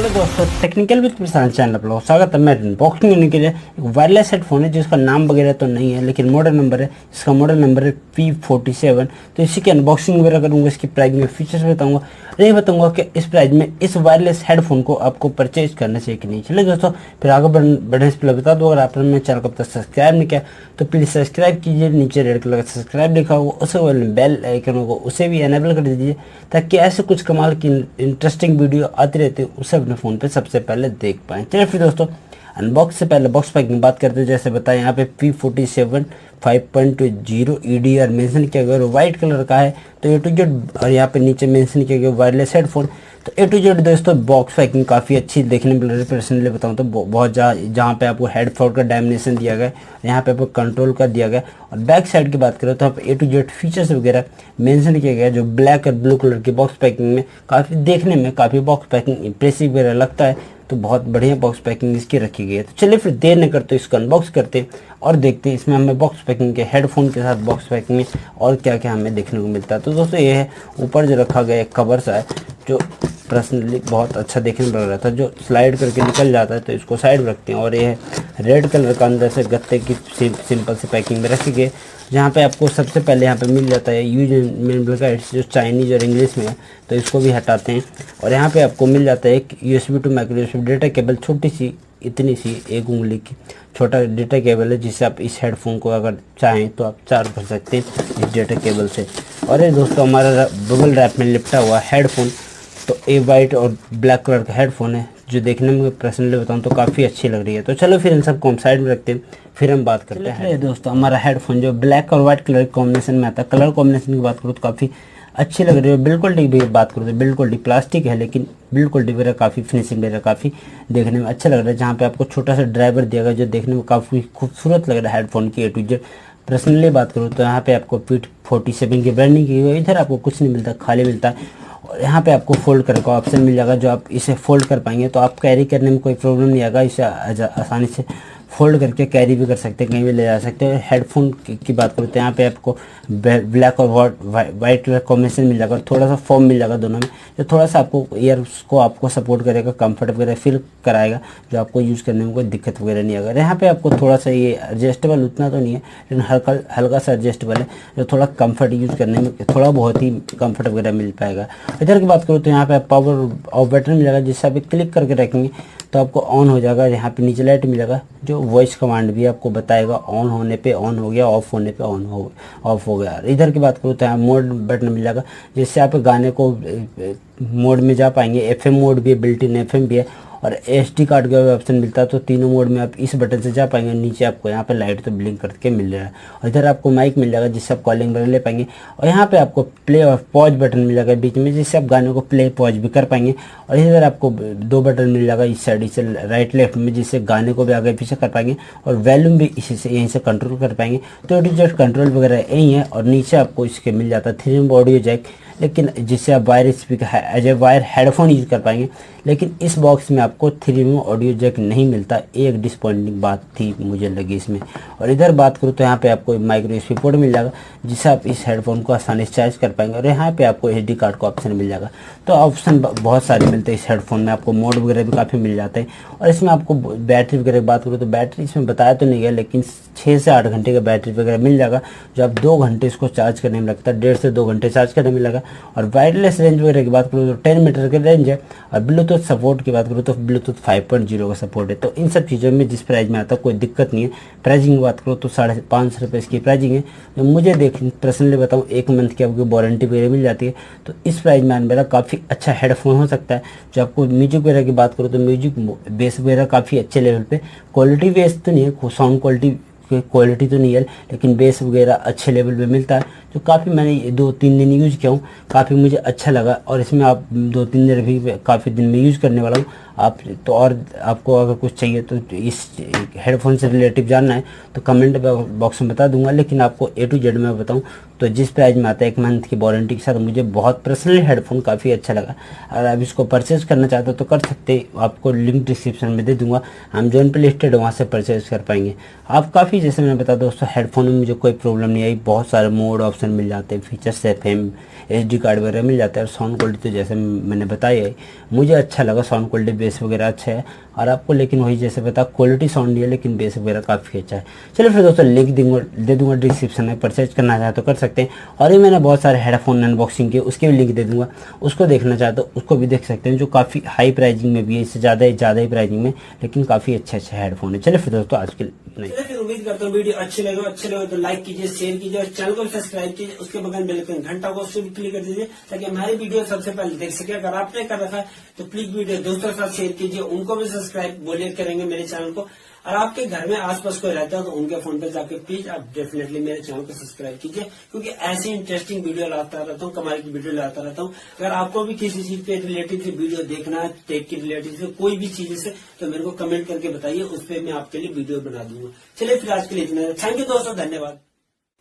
Hello दोस्तों, technical with Prashant channel पर स्वागत है। मैं अनबॉक्सिंग करने के लिए एक वायरलेस हेडफोन है जिसका नाम वगैरह तो नहीं है, लेकिन मॉडल नंबर है, इसका मॉडल नंबर है P47। तो इसी की अनबॉक्सिंग वगैरह करूँगा, इसकी प्राइस में फीचर्स बताऊंगा, ये बताऊंगा कि इस प्राइस में इस वायरलेस हेडफोन को आपको परचेज करना चाहिए कि नहीं। चलिए दोस्तों, फिर आगे बढ़ने से पहले बता दो, अगर आपने मेरे चैनल को अब तक सब्सक्राइब नहीं किया तो प्लीज़ सब्सक्राइब कीजिए। नीचे रेड कलर का सब्सक्राइब लिखा होगा, उसे बेल आइकन होगा उसे भी एनेबल कर दीजिए, ताकि ऐसे कुछ कमाल की इंटरेस्टिंग वीडियो आती रहती है उसे अपने फ़ोन पे सबसे पहले देख पाएँ। चलिए फिर दोस्तों, अनबॉक्स से पहले बॉक्स पैकिंग बात करते हैं। जैसे बताएं, यहाँ पे P47 5.0 EDR मेंशन किया गया और वाइट कलर का है। तो ए टू जेड, और यहाँ पे नीचे मेंशन किया गया वायरलेस हेडफोन। तो ए टू जेड दोस्तों बॉक्स पैकिंग काफ़ी अच्छी देखने में मिल रही है। पर्सनली बताऊँ तो बहुत जहाँ पे आपको हेडफोन का डायमेंशन दिया गया है, यहाँ पे आपको कंट्रोल का दिया गया। और बैक साइड की बात करें तो यहाँ पे ए टू जेड फीचर्स वगैरह मेंशन किया गया है, जो ब्लैक और ब्लू कलर की बॉक्स पैकिंग में काफ़ी देखने में काफ़ी बॉक्स पैकिंग इंप्रेसिव वगैरह लगता है। तो बहुत बढ़िया बॉक्स पैकिंग इसकी रखी गई है। तो चलिए फिर देर न करते इसको अनबॉक्स करते हैं और देखते हैं इसमें हमें बॉक्स पैकिंग के हेडफोन के साथ बॉक्स पैकिंग में और क्या क्या हमें देखने को मिलता है। तो दोस्तों ये है ऊपर जो रखा गया एक कवर सा है, जो पर्सनली बहुत अच्छा देखने में लग रहा था, जो स्लाइड करके निकल जाता है। तो इसको साइड में रखते हैं। और ये है रेड कलर का, अंदर से गत्ते की सिंपल सी पैकिंग में रखी गई, जहाँ पे आपको सबसे पहले यहाँ पे मिल जाता है यूज मेन गाइड्स, जो चाइनीज और इंग्लिश में है। तो इसको भी हटाते हैं। और यहाँ पे आपको मिल जाता है एक USB to micro USB data cable, छोटी सी, इतनी सी, एक उंगली की छोटा डेटा केबल है, जिससे आप इस हेडफोन को अगर चाहें तो आप चार्ज कर सकते हैं इस डेटा केबल से। और ये दोस्तों हमारा बबल रैप में लिपटा हुआ हेडफोन। तो ये वाइट और ब्लैक कलर का हेडफोन है, जो देखने में पर्सनली बताऊं तो काफ़ी अच्छी लग रही है। तो चलो फिर इन सबको हम साइड में रखते हैं, फिर हम बात करते हैं। दोस्तों हमारा हेडफोन जो ब्लैक और वाइट कलर कॉम्बिनेशन में आता है, कलर कॉम्बिनेशन की बात करूँ तो काफ़ी अच्छी लग रही है। बिल्कुल ठीक भी बात करूँ तो बिल्कुल ठीक प्लास्टिक है, लेकिन बिल्कुल ठीक वगैरह काफ़ी फिनिशिंग वगैरह काफ़ी देखने में अच्छा लग रहा है। जहाँ पे आपको छोटा सा ड्राइवर दिया गया, जो देखने में काफ़ी खूबसूरत लग रहा है हेडफोन की ए टू जेड। पर्सनली बात करूँ तो यहाँ पे आपको P47 की ब्रांडिंग की हुई, इधर आपको कुछ नहीं मिलता, खाली मिलता है। और यहाँ पे आपको फोल्ड करने का ऑप्शन मिल जाएगा, जो आप इसे फोल्ड कर पाएंगे तो आप कैरी करने में कोई प्रॉब्लम नहीं आएगा। इसे आसानी से फोल्ड करके कैरी भी कर सकते हैं, कहीं भी ले जा सकते हैं। हेडफोन की बात करें तो यहाँ पे आपको ब्लैक और वाइट कलर कॉम्बिनेशन मिल जाएगा, थोड़ा सा फॉर्म मिल जाएगा दोनों में, जो थोड़ा सा आपको ईयर को आपको सपोर्ट करेगा, कंफर्ट वगैरह फील कराएगा, जो आपको यूज़ करने में कोई दिक्कत वगैरह नहीं आएगा। यहाँ पे आपको थोड़ा सा ये एडजस्टेबल उतना तो नहीं है, लेकिन हल्का सा एडजस्टेबल है, जो थोड़ा कंफर्ट यूज़ करने में थोड़ा बहुत ही कंफर्ट वगैरह मिल पाएगा। इधर की बात करूँ तो यहाँ पे पावर ऑफ बटन मिल जाएगा, जिससे आप क्लिक करके रखेंगे तो आपको ऑन हो जाएगा। यहाँ पे नीचे लाइट मिल जाएगा, जो वॉइस कमांड भी आपको बताएगा, ऑन होने पे ऑन हो गया, ऑफ होने पे ऑफ हो गया। इधर की बात करूँ तो यहाँ मोड बटन मिल जाएगा, जिससे आप गाने को मोड में जा पाएंगे। FM मोड भी है, बिल्ट इन FM भी है, और SD कार्ड का ऑप्शन मिलता है। तो तीनों मोड में आप इस बटन से जा पाएंगे। नीचे आपको यहाँ पे लाइट तो ब्लिंक करके मिल रहा है, और इधर आपको माइक मिल जाएगा, जिससे आप कॉलिंग वगैरह ले पाएंगे। और यहाँ पे आपको प्ले और पॉज बटन मिल जाएगा बीच में, जिससे आप गाने को प्ले पॉज भी कर पाएंगे। और इधर आपको दो बटन मिल जाएगा इस साइड, इसे राइट लेफ्ट में, जिससे गाने को भी आगे पीछे कर पाएंगे, और वॉल्यूम भी इसी से यहीं से कंट्रोल कर पाएंगे। तो जस्ट कंट्रोल वगैरह यही है। और नीचे आपको इसके मिल जाता है 3 ऑडियो जैक, लेकिन जिससे आप wire speaker as a wire headphone use कर पाएंगे। लेकिन इस बॉक्स में आपको 3 ऑडियो जैक नहीं मिलता, एक डिसपॉइंटिंग बात थी मुझे लगी इसमें। और इधर बात करूँ तो यहाँ पे आपको माइक्रो USB पोर्ट मिल जाएगा, जिससे आप इस हेडफोन को आसानी से चार्ज कर पाएंगे। और यहाँ पे आपको SD कार्ड का ऑप्शन मिल जाएगा। तो ऑप्शन बहुत सारे मिलते हैं इस हेडफोन में, आपको मोड वगैरह भी काफ़ी मिल जाते हैं। और इसमें आपको बैटरी वगैरह की बात करूँ तो बैटरी इसमें बताया तो नहीं गया, लेकिन 6 से 8 घंटे का बैटरी वगैरह मिल जाएगा, जो आप 2 घंटे इसको चार्ज करने में लगता है, 1.5 से 2 घंटे चार्ज करने में लगा। और वायरलेस रेंज वगैरह की बात करूँ तो 10 मीटर की रेंज है। और ब्लूटूथ सपोर्ट की बात करूँ तो ब्लूटूथ 5.0 का सपोर्ट है। तो इन सब चीज़ों में जिस प्राइस में आता है कोई दिक्कत नहीं है। प्राइसिंग की बात करूँ तो 550 रुपये इसकी प्राइसिंग है। तो मुझे पर्सनली बताऊँ 1 मंथ की आपको वारंटी वगैरह मिल जाती है। तो इस प्राइस में मेरा काफ़ी अच्छा हेडफोन हो सकता है। जो आपको म्यूजिक वगैरह की बात करूँ तो म्यूजिक बेस वगैरह काफ़ी अच्छे लेवल पे, क्वालिटी बेस तो नहीं है, साउंड क्वालिटी तो नहीं है, लेकिन बेस वगैरह अच्छे लेवल पे मिलता है। जो काफ़ी मैंने 2-3 दिन यूज़ किया हूँ, काफ़ी मुझे अच्छा लगा। और इसमें आप 2-3 दिन भी काफ़ी दिन में यूज़ करने वाला हूँ आप तो। और आपको अगर कुछ चाहिए तो इस हेडफोन से रिलेटिव जानना है तो कमेंट बॉक्स में बता दूंगा। लेकिन आपको A to Z में बताऊँ तो जिस प्राइस में आता है 1 मंथ की वारंटी के साथ, मुझे बहुत पर्सनली हेडफोन काफ़ी अच्छा लगा। अगर आप इसको परचेज करना चाहते हो तो कर सकते, आपको लिंक डिस्क्रिप्शन में दे दूंगा, अमेजोन पे लिस्टेड, वहाँ से परचेज कर पाएंगे आप। काफ़ी जैसे मैंने बता दोस्तों, हेडफोन में मुझे कोई प्रॉब्लम नहीं आई, बहुत सारे मोड ऑप्शन मिल जाते हैं, फीचर्स FM SD कार्ड वगैरह मिल जाता है। और साउंड क्वालिटी तो जैसे मैंने बताया है, मुझे अच्छा लगा, साउंड क्वालिटी बेस वगैरह अच्छा है और आपको लेकिन वही जैसे पता क्वालिटी साउंड नहीं है लेकिन बेस वगैरह काफ़ी अच्छा है। चलिए फिर दोस्तों लिंक दे दूंगा डिस्क्रिप्शन में, परचेज करना चाहे तो कर सकते हैं। और ये मैंने बहुत सारे हेडफोन अनबॉक्सिंग किए उसके भी लिंक दे दूंगा, उसको देखना चाहे तो उसको भी देख सकते हैं, जो काफ़ी हाई प्राइसिंग में भी है, इससे ज़्यादा ही प्राइसिंग में, लेकिन काफ़ी अच्छे हेडफोन है। चलिए फिर दोस्तों आज के लिए फिर उम्मीद करता हूँ वीडियो अच्छे लगे तो लाइक कीजिए, शेयर कीजिए और चैनल को सब्सक्राइब कीजिए। उसके बगल में बेल घंटा को उसको भी क्लिक कर दीजिए ताकि हमारी वीडियो सबसे पहले देख सके। अगर आपने कर रखा है तो प्लीज वीडियो दोस्तों के साथ शेयर कीजिए, उनको भी सब्सक्राइब बोलिए करेंगे मेरे चैनल को। और आपके घर में आसपास कोई रहता है तो उनके फोन पे जाके प्लीज आप डेफिनेटली मेरे चैनल को सब्सक्राइब कीजिए, क्योंकि ऐसी इंटरेस्टिंग वीडियो लाता रहता हूँ, कमाल की वीडियो लाता रहता हूँ। अगर आपको भी किसी चीज के रिलेटेड से वीडियो देखना है, टेक के रिलेटेड से कोई भी चीज से, तो मेरे को कमेंट करके बताइए, उस पर मैं आपके लिए वीडियो बना दूंगा। चलिए फिर आज के लिए इतना, थैंक यू दोस्तों, धन्यवाद।